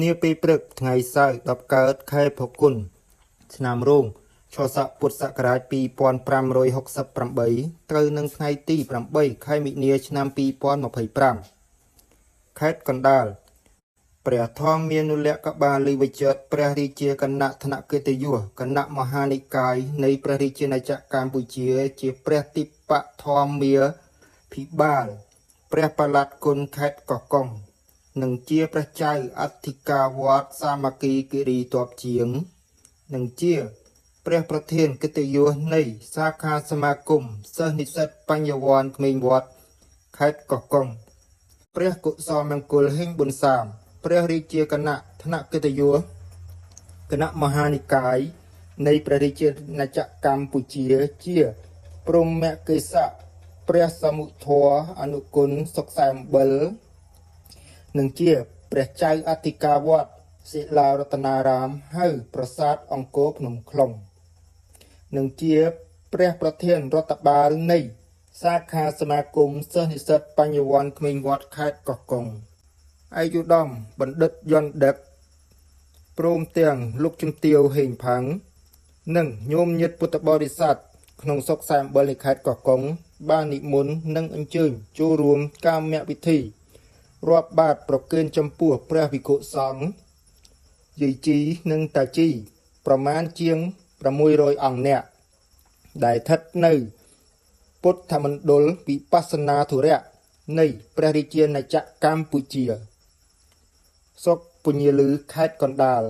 នាពេលព្រឹកថ្ងៃសៅរ៍10កើតខែផល្គុនឆ្នាំរោងឆស័កពុទ្ធសករាជ2568ត្រូវនឹងថ្ងៃទី8ខែមិនិនាឆ្នាំ2025ខេត្តកណ្ដាលព្រះធម្មមានុលក្ខបាលីវិចិត្រព្រះរាជាគណៈថ្នាក់កិត្តិយសគណៈមហានិកាយនៃព្រះរាជាណាចក្រកម្ពុជាជាព្រះទីបធម្មមាភិបាលព្រះបល្លាតគុណខេត្តកោះកុងនិងជាព្រះចៅអធិការវត្តសាមគ្គីគិរីទ័ពជាងនិងជាព្រះប្រធានកិត្តិយសនៃសាខាសមាគមសិស្សនិស្សិតបញ្ញវន្តក្មេងវត្តខេត្តកោះកុងព្រះកុសលមង្គលហេងប៊ុនសាមព្រះរាជាគណៈថ្នាក់កិត្តិយសគណៈមហានិកាយនៃព្រះរាជាណាចក្រកម្ពុជាជាព្រហ្មកិស័កព្រះសមុទ្ធរអនុគុណសុខសែអំបិលនិងជាព្រះចៅអធិការវត្តសិលារតនារាមហៅប្រាសាទអង្គរភ្នំខ្លុងនិងជាព្រះប្រធានរដ្ឋបាលនៃសាខាសមាគមសិស្សនិស្សិតបញ្ញវន្តក្មេងវត្តខេត្តកោះកុងឯកឧត្តមបណ្ឌិតយន្តដឹកព្រមទាំងលោកជំទាវហេងផាំងនិងញោមញាតិពុទ្ធបរិស័ទក្នុងសុខសែអំបិលនៃខេត្តកោះកុងបាននិមន្តនិងអញ្ជើញចូលរួមកាមពិធីរាប់បាតប្រគេនចំពោះព្រះភិក្ខុសង្ឃយាយជីនិងតាជីប្រមាណជាង600អង្គនាក់ដែលស្ថិតនៅពុទ្ធមណ្ឌលវិបស្សនាធុរៈនៃព្រះរាជាណាចក្រកម្ពុជាស្រុកពញាលឺខេត្តកណ្ដាល